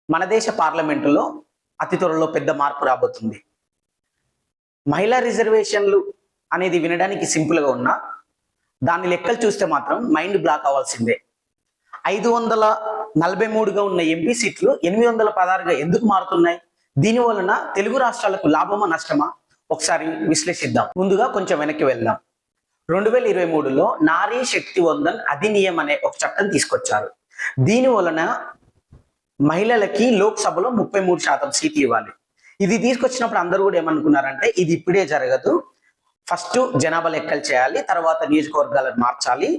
మన దేశ పార్లమెంటులో అతి త్వరలో పెద్ద మార్పు రాబోతుంది. మహిళా రిజర్వేషన్లు అనేది వినడానికి సింపుల్గా ఉన్నా దాని లెక్కలు చూస్తే మాత్రం మైండ్ బ్లాక్ అవ్వాల్సిందే. 543గా ఉన్న ఎంపీ సీట్లు 816గా ఎందుకు మారుతున్నాయి? దీని వలన తెలుగు రాష్ట్రాలకు లాభమా నష్టమా ఒకసారి విశ్లేషిద్దాం. ముందుగా కొంచెం వెనక్కి వెళ్దాం. 2023లో నారీ శక్తి వందన్ అధినియం అనే ఒక చట్టం తీసుకొచ్చారు. దీని వలన మహిళలకి లోక్సభలో 33% సీట్లు ఇవ్వాలి. ఇది తీసుకొచ్చినప్పుడు అందరూ కూడా ఏమనుకున్నారంటే ఇది ఇప్పుడే జరగదు, ఫస్ట్ జనాభా లెక్కలు చేయాలి, తర్వాత నియోజకవర్గాలను మార్చాలి,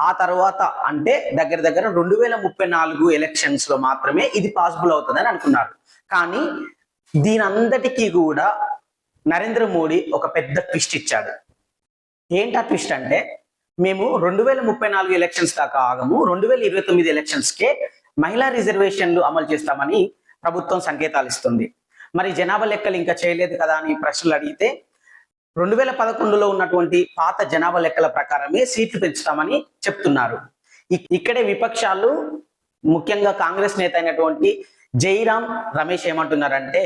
ఆ తర్వాత అంటే దగ్గర దగ్గర 2034 ఎలక్షన్స్ లో మాత్రమే ఇది పాసిబుల్ అవుతుందని అనుకున్నారు. కానీ దీని అంతటికీ కూడా నరేంద్ర మోడీ ఒక పెద్ద ట్విస్ట్ ఇచ్చాడు. ఏంటా ట్విస్ట్ అంటే, మేము 2034 ఎలక్షన్స్ దాకా ఆగము, 2029 ఎలక్షన్స్కే మహిళా రిజర్వేషన్లు అమలు చేస్తామని ప్రభుత్వం సంకేతాలు ఇస్తుంది. మరి జనాభా లెక్కలు ఇంకా చేయలేదు కదా అని ప్రశ్నలు అడిగితే 2011లో ఉన్నటువంటి పాత జనాభా లెక్కల ప్రకారమే సీట్లు పెంచుతామని చెప్తున్నారు. ఇక్కడే విపక్షాలు ముఖ్యంగా కాంగ్రెస్ నేత అయినటువంటి జైరాం రమేష్ ఏమంటున్నారంటే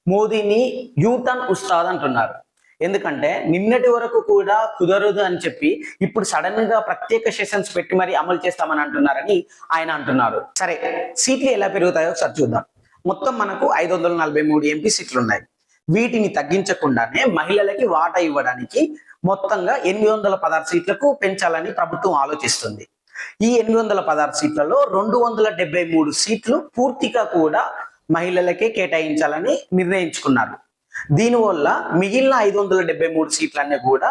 మోదీని యూటర్న్ ఉస్తాద్ అంటున్నారు. ఎందుకంటే నిన్నటి వరకు కూడా కుదరదు అని చెప్పి ఇప్పుడు సడన్ గా ప్రత్యేక సెషన్స్ పెట్టి మరి అమలు చేస్తామని అంటున్నారని ఆయన అంటున్నారు. సరే, సీట్లు ఎలా పెరుగుతాయో ఒకసారి చూద్దాం. మొత్తం మనకు 543 ఎంపీ సీట్లు ఉన్నాయి. వీటిని తగ్గించకుండానే మహిళలకి వాటా ఇవ్వడానికి మొత్తంగా 816 సీట్లకు పెంచాలని ప్రభుత్వం ఆలోచిస్తుంది. ఈ 816 సీట్లలో 273 సీట్లు పూర్తిగా కూడా మహిళలకే కేటాయించాలని నిర్ణయించుకున్నారు. దీనివల్ల మిగిలిన 573 సీట్లన్నీ కూడా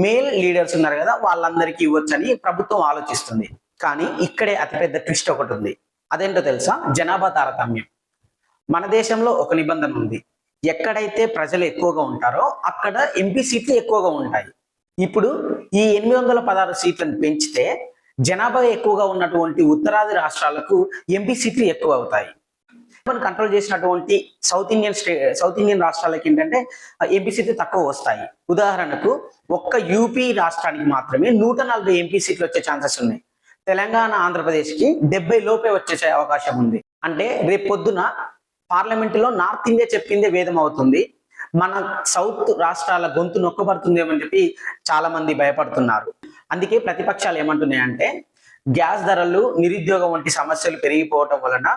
మేల్ లీడర్స్ ఉన్నారు కదా, వాళ్ళందరికీ ఇవ్వచ్చని ప్రభుత్వం ఆలోచిస్తుంది. కానీ ఇక్కడే అతిపెద్ద ట్విస్ట్ ఒకటి ఉంది. అదేంటో తెలుసా? జనాభా తారతమ్యం. మన దేశంలో ఒక నిబంధన ఉంది, ఎక్కడైతే ప్రజలు ఎక్కువగా ఉంటారో అక్కడ ఎంపీ సీట్లు ఎక్కువగా ఉంటాయి. ఇప్పుడు ఈ 816 సీట్లను పెంచితే జనాభా ఎక్కువగా ఉన్నటువంటి ఉత్తరాది రాష్ట్రాలకు ఎంపీ సీట్లు ఎక్కువ అవుతాయి. కంట్రోల్ చేసినటువంటి సౌత్ ఇండియన్ రాష్ట్రాలకి ఏంటంటే ఎంపీ సీట్లు తక్కువ వస్తాయి. ఉదాహరణకు ఒక్క యూపీ రాష్ట్రానికి మాత్రమే 140 ఎంపీ సీట్లు వచ్చే ఛాన్సెస్ ఉన్నాయి. తెలంగాణ, ఆంధ్రప్రదేశ్కి 70 లోపే వచ్చే అవకాశం ఉంది. అంటే రేపు పొద్దున పార్లమెంటులో నార్త్ ఇండియా చెప్పిందే వేదం అవుతుంది, మన సౌత్ రాష్ట్రాల గొంతు నొక్కబడుతుందేమని చెప్పి చాలా మంది భయపడుతున్నారు. అందుకే ప్రతిపక్షాలు ఏమంటున్నాయంటే గ్యాస్ ధరలు, నిరుద్యోగం వంటి సమస్యలు పెరిగిపోవటం వలన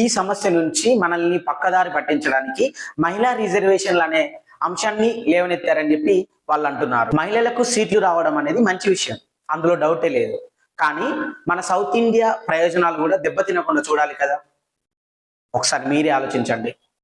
ఈ సమస్య నుంచి మనల్ని పక్కదారి పట్టించడానికి మహిళా రిజర్వేషన్లు అనే అంశాన్ని లేవనెత్తారని చెప్పి వాళ్ళు అంటున్నారు. మహిళలకు సీట్లు రావడం అనేది మంచి విషయం, అందులో డౌటే లేదు. కానీ మన సౌత్ ఇండియా ప్రయోజనాలు కూడా దెబ్బతినకుండా చూడాలి కదా. ఒకసారి మీరే ఆలోచించండి.